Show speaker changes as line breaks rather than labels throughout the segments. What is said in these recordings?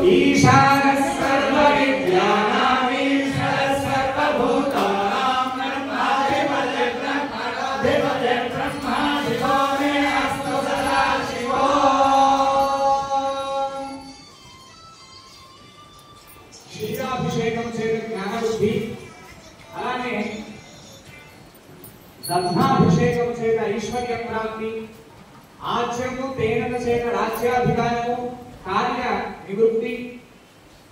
ईशानः सर्वविद्यानां ईश्वरः सर्वभूतानां ब्रह्माधिपतिर्ब्रह्मणाधिपतिः ब्रह्मा शिवो मे अस्तु सदा शिवो। క్షీరాభిషేకం చేయడం జ్ఞానబుద్ధి, అలానే దగ్ధాభిషేకం చేత ఐశ్వర్య ప్రాప్తి, ఆజ్యము తేనెల చేత రాజ్యాధికారము కార్య నివృత్తి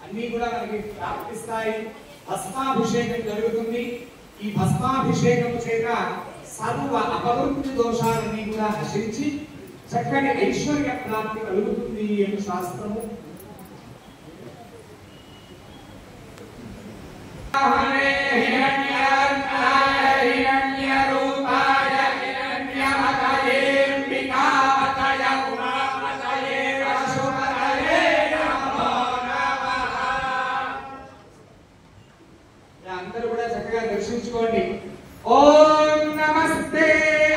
అన్నీ కూడా మనకి ప్రాప్తిస్తాయి. భస్మాభిషేకం జరుగుతుంది. ఈ భస్మాభిషేకం చేత సర్వ అపవృత్తి దోషాలన్నీ కూడా నశించి చక్కని ఐశ్వర్య ప్రాప్తి కలుగుతుంది అని శాస్త్రము. హరే హిరణ్యాయ హిరణ్యరూపాయ హిరణ్యమతయే అంబికామతయ ఉమామతయే పశుపతయే నమో నమః. అందరూ కూడా చక్కగా దర్శించుకోండి. ఓం నమస్తే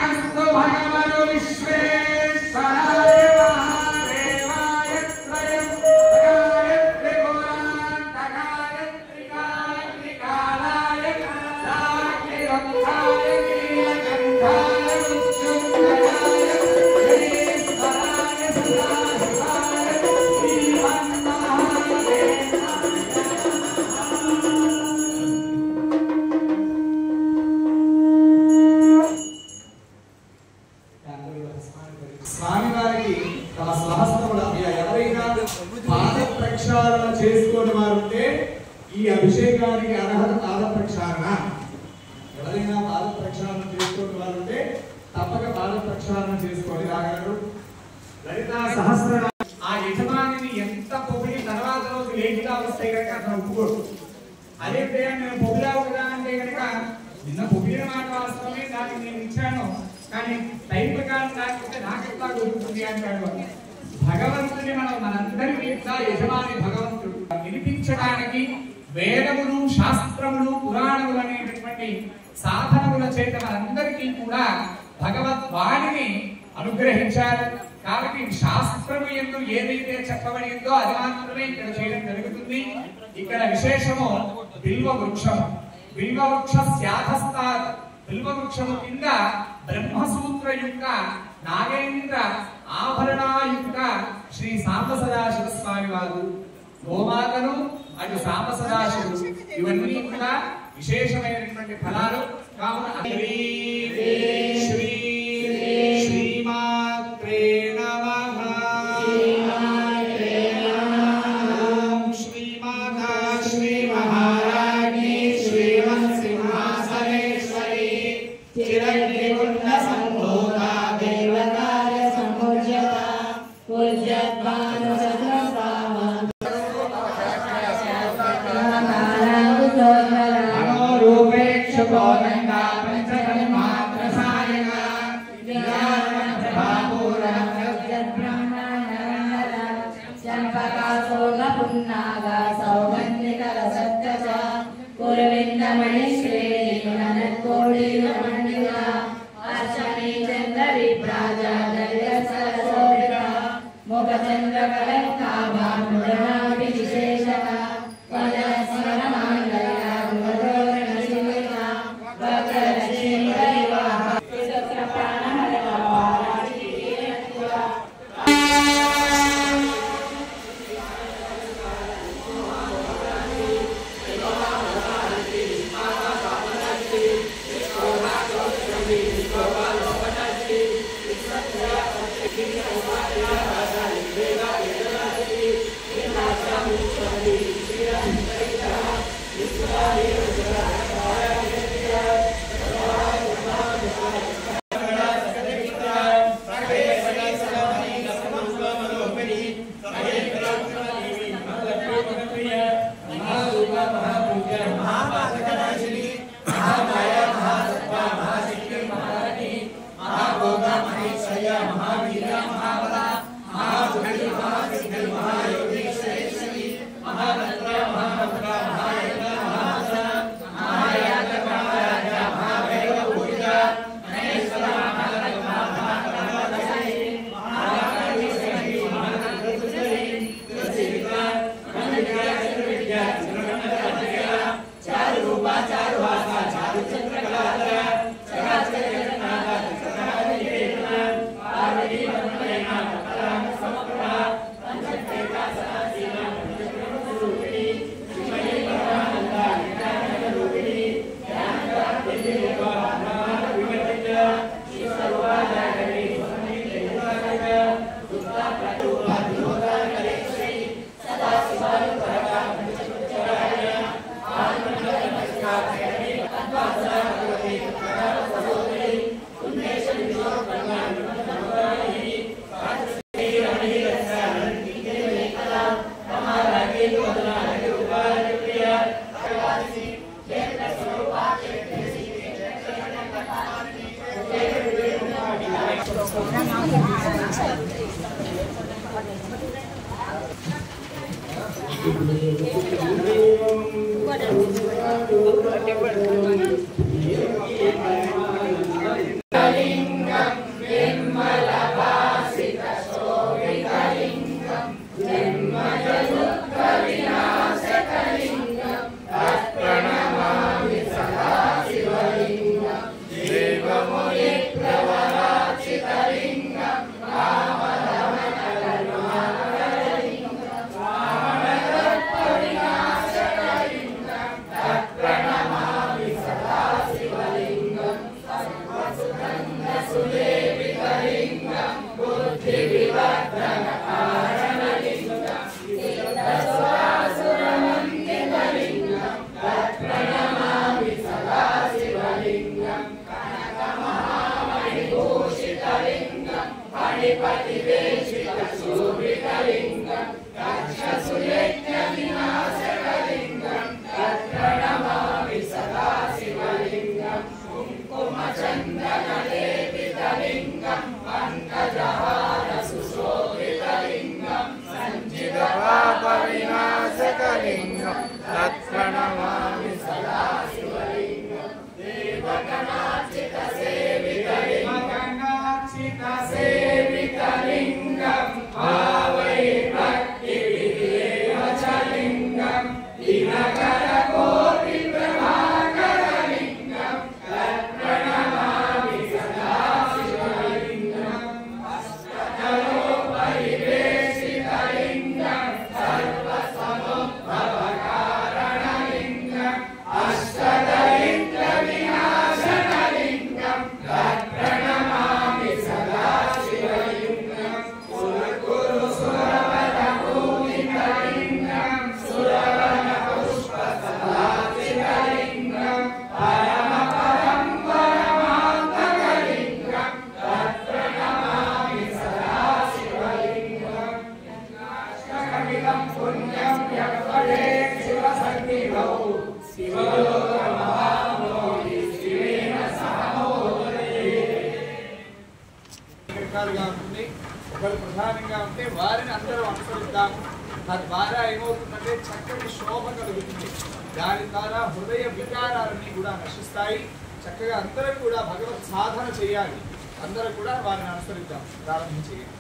అస్తు భగవన్ విశ్వేశ్వరాయ మహాదేవాయ త్రయం గాయత్రి పురాణాయ త్రికాయ సాక్షిరంధాయ నీలకంఠాయ మృత్యుంజయాయ గణేశ్వరాయ సదాశివాయ శ్రీమన్మహాదేవాయ. స్వామివారికి తమ స్వహస్తముల ఎవరైనా పాద ప్రక్షాళన చేసుకోని వారుంటే ఈ అభిషేకానికి అర్హత పాద ప్రక్షాళన. ఎవరైనా పాద ప్రక్షాళన చేసుకోని వారుంటే తప్పక పాద ప్రక్షాళన చేసుకొని రాగలరు. లలితా సహస్రనామ ఆ యజమానిని ఎంత పొగిడి తర్వాత రోజు లేఖిగా వస్తాయి కనుక అతను ఒప్పుకోడు. అదే నేను పొగిడావు కదా అంటే కనుక నిన్న పొగిడిన మాట వాస్తవమే, దాన్ని నేను ఇచ్చాను, కానీ టైం ప్రకారం కాకపోతే నాకెట్లా దొరుకుతుంది అంటాడు. భగవంతుని మనందరి మీద యజమాని భగవంతుడు వినిపించడానికి వేదములు శాస్త్రములు పురాణములు అనేటటువంటి సాధనముల చేత మనందరికీ కూడా భగవద్వాణిని అనుగ్రహించారు. కాబట్టి శాస్త్రము యందు ఏదైతే చెప్పబడిందో అది మాత్రమే ఇక్కడ చేయడం జరుగుతుంది. ఇక్కడ విశేషము బిల్వ వృక్షము. బిల్వ వృక్ష శాఖస్థాత్, బిల్వ వృక్షము కింద బ్రహ్మసూత్రయుక్త నాగేంద్ర ఆభరణాయుక్త శ్రీ సాంబసదాశివ స్వామి వారు, గోమాతను అటు సాంబసదాశివుడు, ఇవన్నీ కూడా విశేషమైనటువంటి ఫలాలు. కావున శ్రీ శ్రీమాత్రే నమః. ఓం శ్రీమాతా శ్రీ మహారాజ్ఞి శ్రీమత్ సింహాసనేశ్వరి చిరంజీవున్న సంభూతా దేవకార్య సముజ్యత పూజ్యత్వాను మనోరూపేక్షుకో నందా పంచకర్మాత్ర సాయన
పున్నాగా సౌగంధికర సత్యచ కురవిందమణి శ్రేణి మండిగా అర్చనీ చంద్ర విభ్రాజ దర్శోభిత ముఖ చంద్ర కలంకాభానుడనాభి విశేషక వజస్మర మాంగళ్య గుణోరణ శివిక వక్రలక్ష్మీ పరివాహ ప్రాణహర పారాజీ
శ్రీమాత్రే ప్రధానంగా ఉంటే వారిని అందరూ అనుసరిద్దాము. తద్వారా ఏమవుతుందంటే చక్కటి శోభ కలుగుతుంది. దాని ద్వారా హృదయ వికారాలన్నీ కూడా నశిస్తాయి. చక్కగా అందరూ కూడా భగవత్ సాధన చేయాలి. అందరూ కూడా వారిని అనుసరిద్దాం. ప్రారంభం చేయాలి.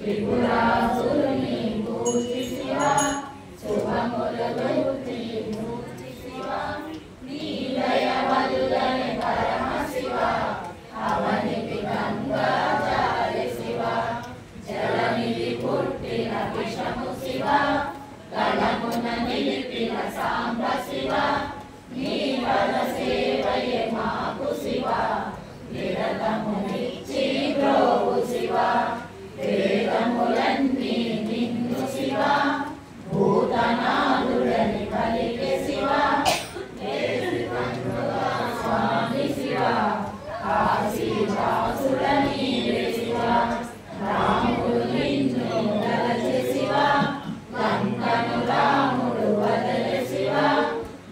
Tripura Suruni విషము శివ గణమున నిలిపిన సాంబ శివ నీ పద సేవయే మాకు శివ నిరతమునిచ్చి బ్రోవు శివ వేదములన్నీ నిన్ను శివ భూతనాథుడని పలికే శివ స్వామి శివ కాశీ వాసుడని శివ రాముడు నిన్ను దలచి శివ లంకను రాముడు వదలి శివ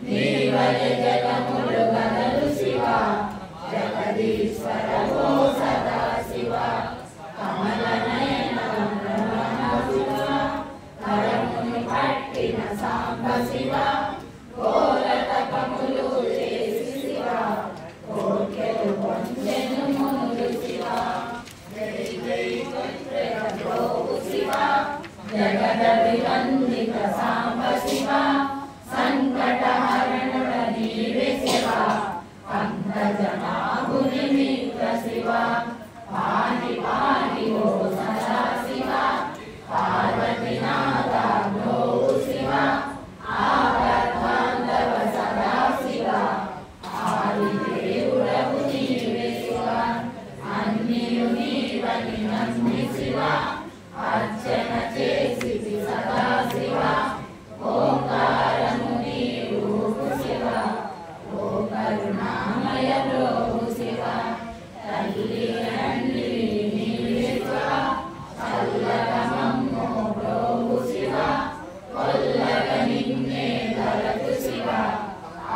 నీవలి జగములు గదలు శివ జగదీశ్వర ఓ సదా శివ కమల నయన శివ కరమును పట్టిన సాంబ శివ ఘోర తపములు చేసి శివ కోర్కెలు పొందెను మునులు శివ జై జై గోత్రయోగు శివ జగదభివందిత సాంబ శివ సంకటహరణుడ నీవే శివ పంకజనాభుని మిత్ర శివ పాని పాని ఓ సదా శివ పార్వతీనాథ గోవు శివ ఆపద్బాంధవ సదా శివ ఆదిదేవుడవు నీవే శివ అన్నియు నీవని నమ్మి శివ అర్చన చేసి సదా శివ ఓంకారము నీ రూపు శివ ఓ కరుణామయ ప్రభు శివ తల్లి తండ్రి నీవే శివ చల్లగా మమ్ము ప్రభు శివ కొల్లగా నిన్నే దళకు శివ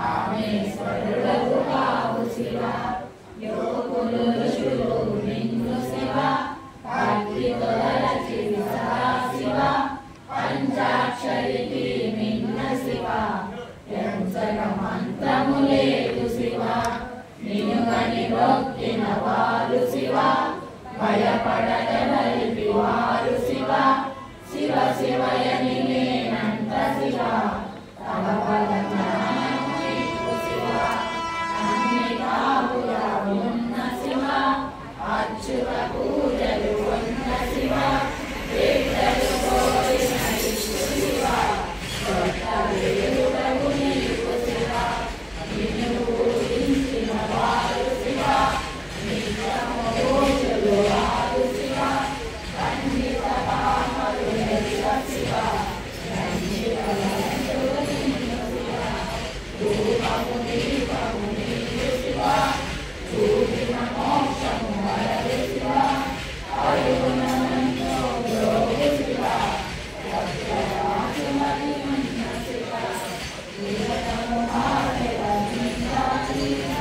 ఆమేశ్వరుడవు కావు శివ యోగులు ఋషులు నిన్ను శివ భక్తితో దలచి సదా శివ పంచాక్షరికి నిన్న శివ ఎంచక మంత్రము లేదు శివ నినుగని భక్తిన వారు శివ భయపడక నలిపి వారు శివ శివ శివయని నేనంత శివ తవ పద జ్ఞానము నీకు శివ అన్ని కాపులా ఉన్న శివ అచ్యుత పూజలు ఉన్న శివ వేదలు కోరిన శివ దేవుడవు నీకు శివ నిన్ను పూజించిన వారు శివ నిత్యము పూజలు వారు శివ ఖండిత పామరు శివ ఖండిత నిన్ను శివ రూపము దీపము నీకు శివ చూపిన మోక్షము వరదు శివ అరుగుణ నన్ను బ్రోవు శివ వజ్రరాజుమని ఉన్న శివ నిరతము ఆడెల నిందాలీన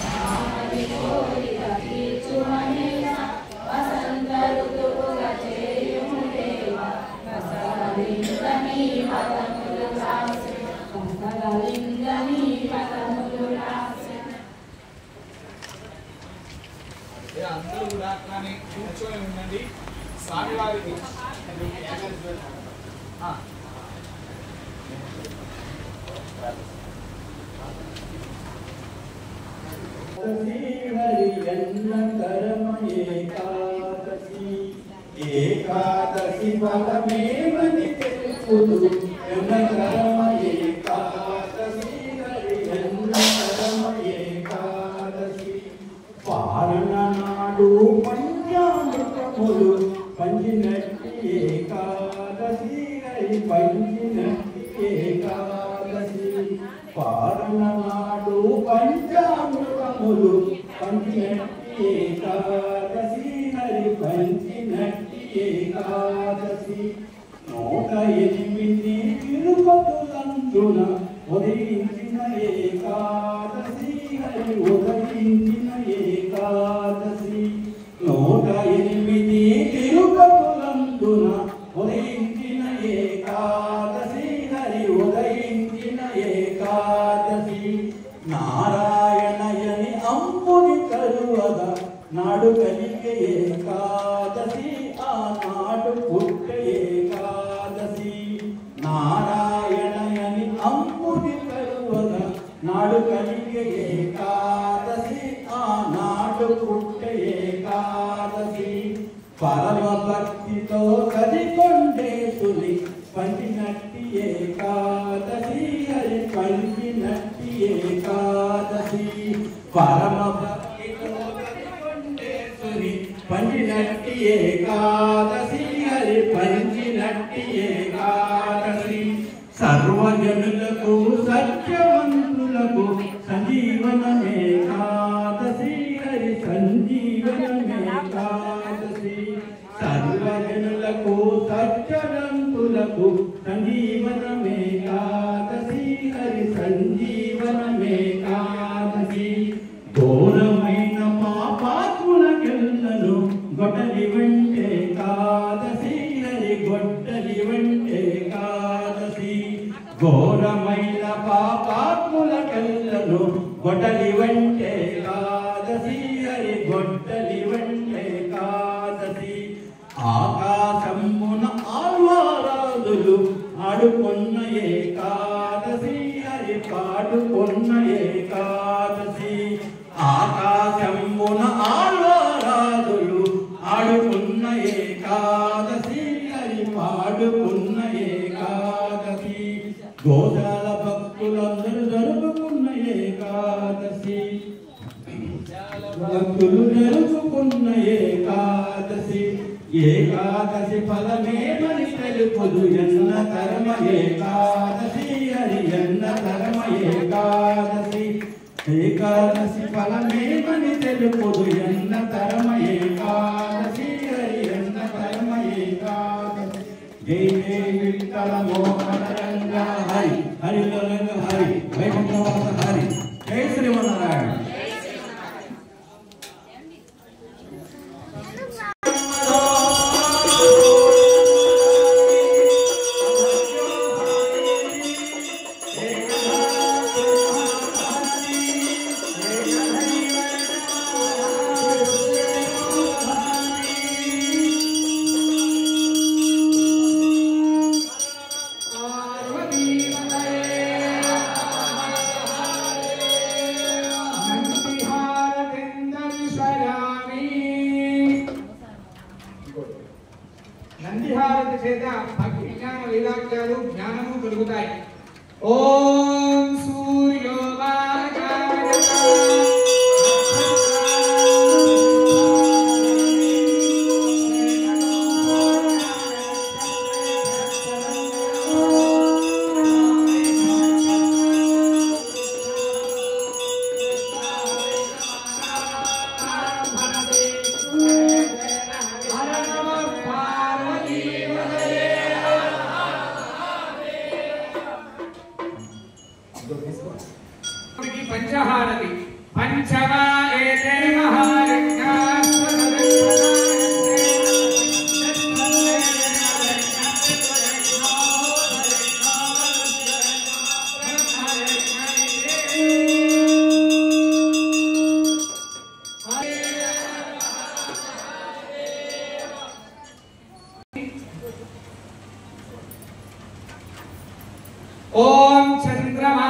నామది కోరిక తీర్చుమనేన వసంత ఋతువుగా చేయుము దేవ వసగలింగ నీ పదములు రాసి వసగలింగ నీ పదములు రాసి
అందరూ కూడా కానీ కూర్చొని ఉండండి స్వామివారికి
ఏకాదశి ఫలమేమని తెలుపుదు జనకరమ ఏకాదశి జనకరమ ఏకాదశి పాలన నాడు పంచామృతములు పంచినట్టి ఏకాదశి పంచినట్టి ఏకాదశి పాలన నాడు పంచామృతములు పంచినట్టి ఏకాదశి పంచినట్టి ఏకాదశి 108 తిరుపతులందున ఉదయించిన ఏకాదశి హరి ఉదయించిన ఏకాదశి 108 తిరుపతులందున ఉదయించిన ఏకాదశి హరి ఉదయించిన ఏకాదశి నారాయణయని అంపుని కరువగా నాడు కలిగే ఏకాదశి ఆనాడు పుట్ట ఏకాదశి నారాయణయని అంపు భక్తుని పంచినట్టి ఏకాదశి హరి పంచినట్టి ఏకాదశి పరమ భక్తితో కొండేశ్వరి పంచినట్టి ఏకాదశి హరి పంచినట్టి ఏకాదశి సర్వజనులకు సత్యవంతులకు సంజీవనమేకాదశి హరి సంజీవనమేకాదశి సర్వజనులకు సత్యవంతులకు సంజీవనమేకాదశి హరి సంజీవనమేకాదశి ఘోరమైన పాపాత్ములకెల్లను గొడ్డలి వంటే ఏకాదశి హరి గొడ్డలి వంటే ఏకాదశి ఘోరమైన పాపాత్ములకెల్లను గొడ్డలి వంటే ఏకాదశి హరి గొడ్డలి వంటే ఏకాదశి ఆకాశమున ఆల్వారాదులు ఆడుకున్న ఏకాదశి హరి పాడుకున్న ఏకాదశి ఆకాశమున ఆల్వారాదులు ఆడుకున్న ఏకాదశి హరి పాడుకున్న ఏకాదశి గోశాల భక్తులందరూ జరుపుకున్న ఏకాదశి భక్తులు జరుపుకున్న ఏకాదశి ఏకాదశి ఫలమేమని తెలుపుదు ఎన్న కర్మ ఏకాదశి హరి ఎన్న కర్మ ఏకాదశి ఏకాదశి ఫలమేమని తెలుపుదు ఎన్న కర్మ ఏకాదశి హరి ఎన్న కర్మ ఏకాదశి జై జై విఠల మోహన రంగ హరి హరి రంగ హరి వైకుంఠవాస హరి జై శ్రీమన్నారాయణ.
నందిహారతి చేత భక్తి జ్ఞాన వైరాగ్యాలు జ్ఞానము కలుగుతాయి. ఓం సూర్యో పంచహారతి పంచమా ఏతే మహాయజ్ఞా ఓం చంద్రమా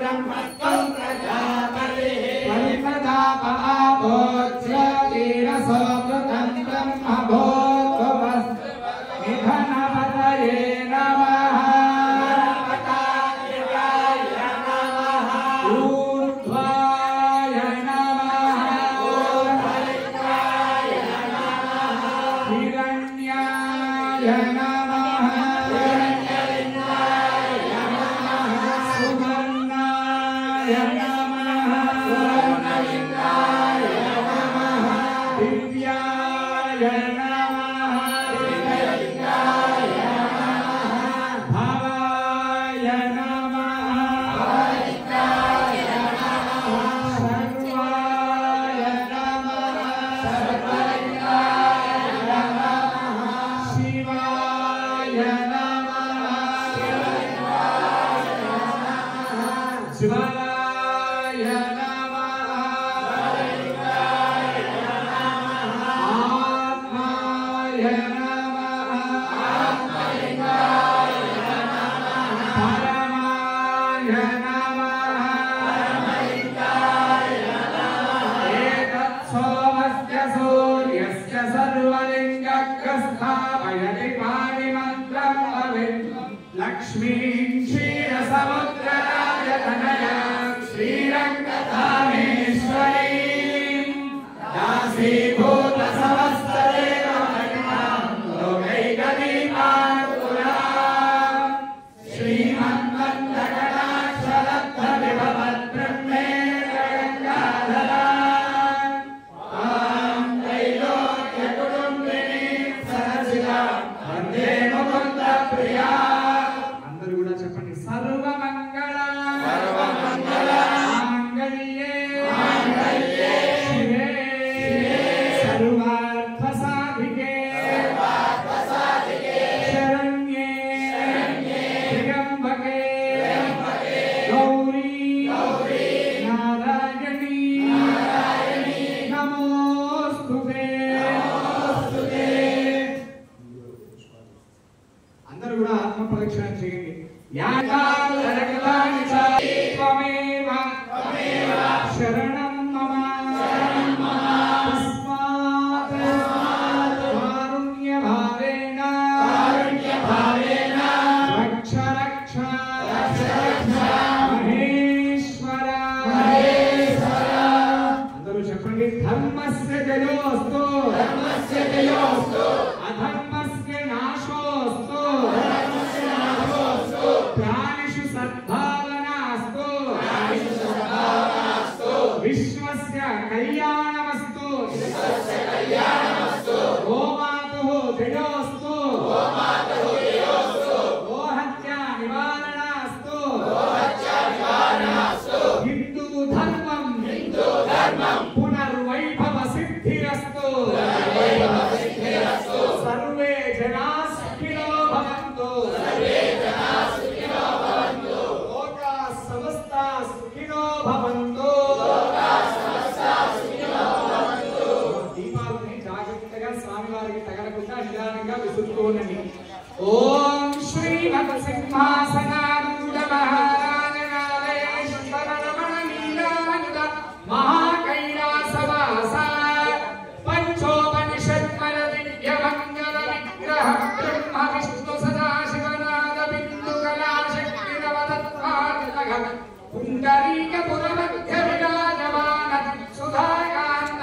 ब्रह्मत्वं प्रजापतिः परिप्रजापआपोच्यतीरसो कृतं ब्रह्मभूत्वस् निधनपतये नमः ऊर्ध्वाय नमः हिरण्याय नमः सुवर्णाय नमः दिव्याय नमः भवाय नमः सर्वाय नमः शिवाय नमः शिवाय नमः आत्माय नमः परमाय नमः एतत् सोमस्य सूर्यस्य सर्वलिङ्गस्थापयति पाणिमन्त्रं भवेत् लक्ष्मीं क्षीरसमुद्रराजतनयां श्रीरङ्गधामेश्वरीं दासीभूतसमस्तदेवमहिमां लोकैकदीपाङ्कुरां श्रीमन्मन्दगणाक्षरत्वविभवद्ब्रह्मेन्द्रगङ्गाधरां तां त्रैलोक्यकुटुम्बिनीं सहसितां वन्दे मुकुन्दप्रिया అందరూ కూడా చెప్పండి సర్వమంగళ మాంగళ్యే శివే సర్వార్థ సాధికే శరణ్యే త్ర్యంబకే గౌరీ నారాయణీ నమోస్తుతే అందరూ కూడా ఆత్మ ప్రదక్షిణ చేయండి యాగాలరగలాని త్వమేవ శరణం మమ తస్మాత్ కారుణ్యభావేన రక్ష రక్ష మహేశ్వర అందరూ చెప్పండి ధర్మస్య జయోస్తు అధర్మస్య నాశోస్తు ప్రాణిషు సద్భావనాస్తు విశ్వస్య కళ్యాణమస్తు గోమాతుః జయోస్తు గోహత్యా నివారణాస్తు హిందూ ధర్మం పునర్వైభవ సిద్ధిరస్తు సర్వే జనా సుఖినో భవంతు లోకా సమస్తా సుఖినో భవంతు దీపాలని జాగ్రత్తగా స్వామివారికి తగలకుండా నిదానంగా విసురుతూ ఉండండి. ఓం శ్రీమత్సింహాసనారూఢ మహారాజరాజేశ్వర రమణ లీలామృత మహాకైలాసవాస పంచోపనిషత్పర దివ్యమంగళ విగ్రహ బ్రహ్మ విష్ణు సదాశివనాద బిందు కళాశక్తిరవదత్వాదిలగ పుండరీక పురమధ్య విరాజమాన సుధాకాంత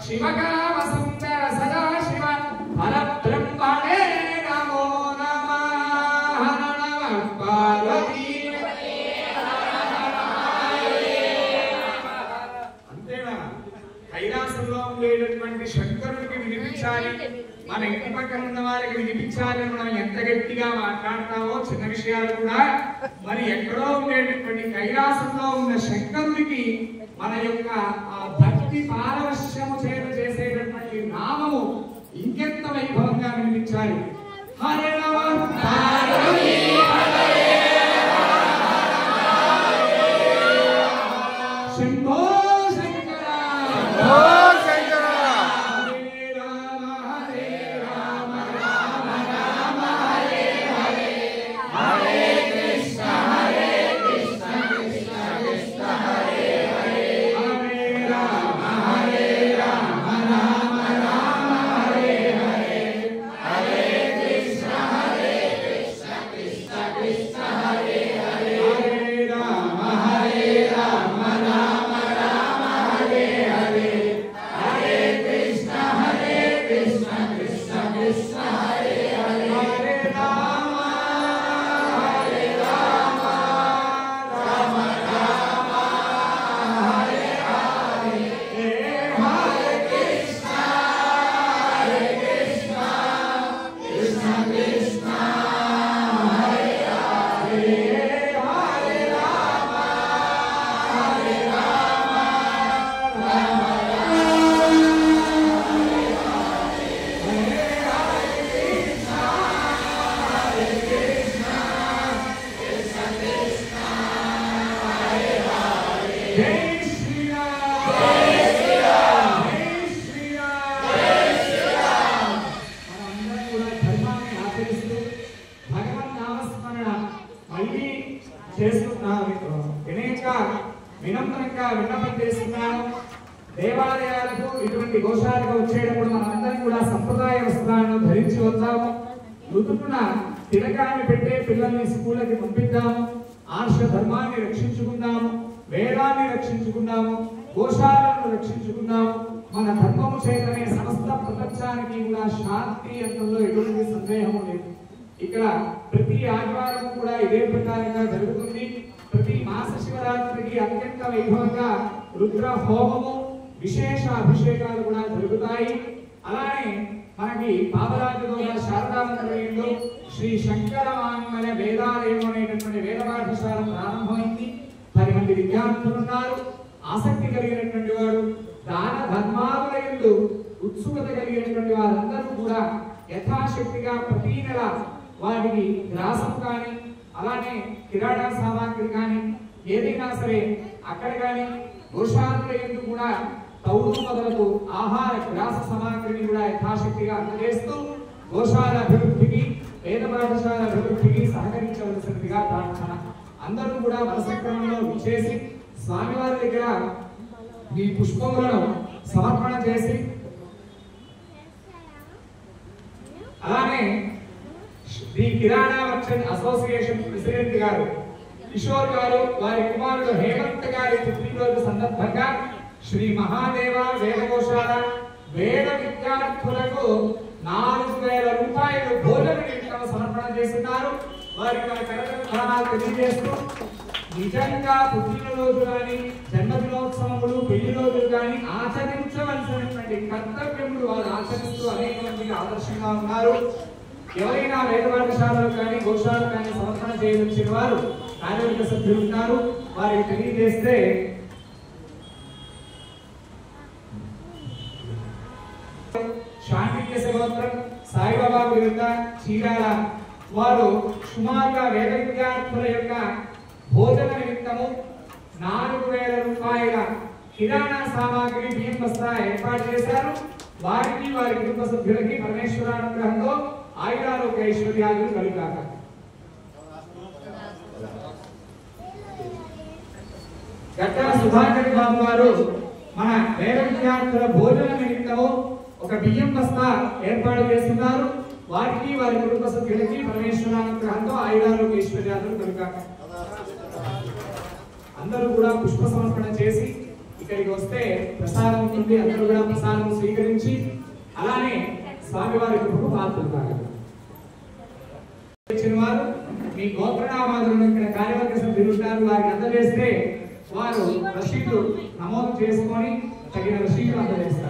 శివకామ సుందర సదాశివ పరబ్రహ్మణే నమో నమః నమః పార్వతీ అంతేనా కైలాసంలో ఉండేటటువంటి శంకరుడికి వినిపించాలి, మన ఇంటి పక్కన ఉన్న వారికి వినిపించాలి. మనం ఎంత గట్టిగా మాట్లాడతామో చిన్న విషయాలు కూడా మరి ఎక్కడో ఉండేటటువంటి కైలాసంలో ఉన్న శంకరుడికి మన యొక్క ఆ భక్తి పారవశ్యము చేసేటటువంటి నామము ఇంకెంత వైభవంగా వినిపించాలి. హరే నమః పార్వతీ శంభో శంకర జై శ్రీరామ్ జై శ్రీరామ్ జై శ్రీరామ్ జై శ్రీరామ్. మనందరం కూడా ధర్మాన్ని ఆచరిస్తూ భగవన్ నామస్మరణ మళ్ళీ చేస్తున్నాను. వినమ్రంగా విన్నపం చేస్తున్నాను. దేవాలయాలకు ఇటువంటి గోశాలకు వచ్చేటప్పుడు మనందరం కూడా సంప్రదాయ వస్త్రాలను ధరించి వద్దాము. ఋతువున తిలకాన్ని పెట్టే పిల్లల్ని స్కూళ్ళకి పంపిద్దాము. ఆర్ష ధర్మాన్ని రక్షించుకుందాము, వేదాన్ని రక్షించుకుందాము, గోశాలను రక్షించుకుందాము. మన ధర్మము చేతనే సమస్త ప్రపంచానికి కూడా శాంతి అంతంలో ఎటువంటి సందేహము లేదు. ఇక్కడ ప్రతి ఆదివారం కూడా ఇదే ప్రకారంగా జరుగుతుంది. ప్రతి మాస శివరాత్రికి అత్యంత వైభవంగా రుద్ర హోమము, విశేష అభిషేకాలు కూడా జరుగుతాయి. అలానే మనకి పాపరాజుగా శారదా మందిరంలో శ్రీ శంకర వాంగ్మయ వేదాలయం అనేటటువంటి వేద పాఠశాల ప్రారంభమైంది. 10 మంది విద్యార్థులు ఉన్నారు. ఆసక్తి కలిగినటువంటి వాడు, దాన ధర్మాల యందు ఉత్సుకత కలిగినటువంటి వారందరూ కూడా యథాశక్తిగా ప్రతి నెల వారికి గ్రాసం కానీ అలానే కిరాణా సామాగ్రి కానీ ఏదైనా సరే అక్కడ కానీ గోశాల యందు కూడా తౌడు మొదలకు ఆహార గ్రాస సామాగ్రిని కూడా యథాశక్తిగా అందజేస్తూ గోశాల అభివృద్ధికి, వేద పాఠశాల అభివృద్ధికి సహకరించవలసినదిగా ప్రార్థన. అందరూ కూడా వరుసక్రమంలో విచ్చేసి స్వామివారి దగ్గర ఈ పుష్పములను సమర్పణ చేసి, అలానే శ్రీ కిరాణా మర్చెంట్ అసోసియేషన్ ప్రెసిడెంట్ గారు కిషోర్ గారు, వారి కుమారుడు హేమంత్ గారి పుట్టినరోజు సందర్భంగా శ్రీ మహాదేవ వేదగోశాల వేద విద్యార్థులకు 4000 రూపాయలు భోజన నిమిత్తం సమర్పణ చేస్తున్నారు. వారికి మన కరతాళాలు తెలియజేస్తూ, నిజంగా పుట్టినరోజు కానీ జన్మదినోత్సవములు, పెళ్లి రోజులు కానీ ఆచరించవలసినటువంటి కర్తవ్యములు వారు ఆచరిస్తూ అనేక మందికి ఆదర్శంగా ఉన్నారు. ఎవరైనా వేద పాఠశాలలు కానీ గోశాలు కానీ సమర్పణ చేయవలసిన వారు కార్యవర్గ సభ్యులు ఉన్నారు. వారికి తెలియజేస్తే శాంతిక్య సగోత్రం సాయిబాబా విరుద్ధ చీరాల వారు సుమారుగా వేద విద్యార్థుల యొక్క భోజన నిమిత్తము 4000 రూపాయల కిరాణా సామాగ్రి బియ్యం బస్తా ఏర్పాటు చేశారు. వారికి వారి కుటుంబ సభ్యులకి పరమేశ్వరానుగ్రహంతో ఆయురారోగ్య ఐశ్వర్యాలు కలుగాక. గట్టా సుధాకర్ బాబు గారు మన వేద విద్యార్థుల భోజన నిమిత్తము ఒక బియ్యం బస్తా ఏర్పాటు చేస్తున్నారు. వారికి వారి కుటుంబ సభ్యులకి పరమేశ్వరానుగ్రహంతో ఆయురారోగ్య ఐశ్వర్యాలు కలుగాక. అందరూ కూడా పుష్ప సమర్పణ చేసి ఇక్కడికి వస్తే ప్రసాదం ఉంటుంది. అందరూ కూడా ప్రసాదం స్వీకరించి అలానే స్వామివారి కృపకు పాత్రలు కాగలరు. వారు మీ గోత్రనామాదులను ఇక్కడ కార్యవర్గ సభ్యులు ఉంటారు, వారికి అందజేస్తే వారు రసీదు నమోదు చేసుకొని తగిన రసీదు అందజేస్తారు.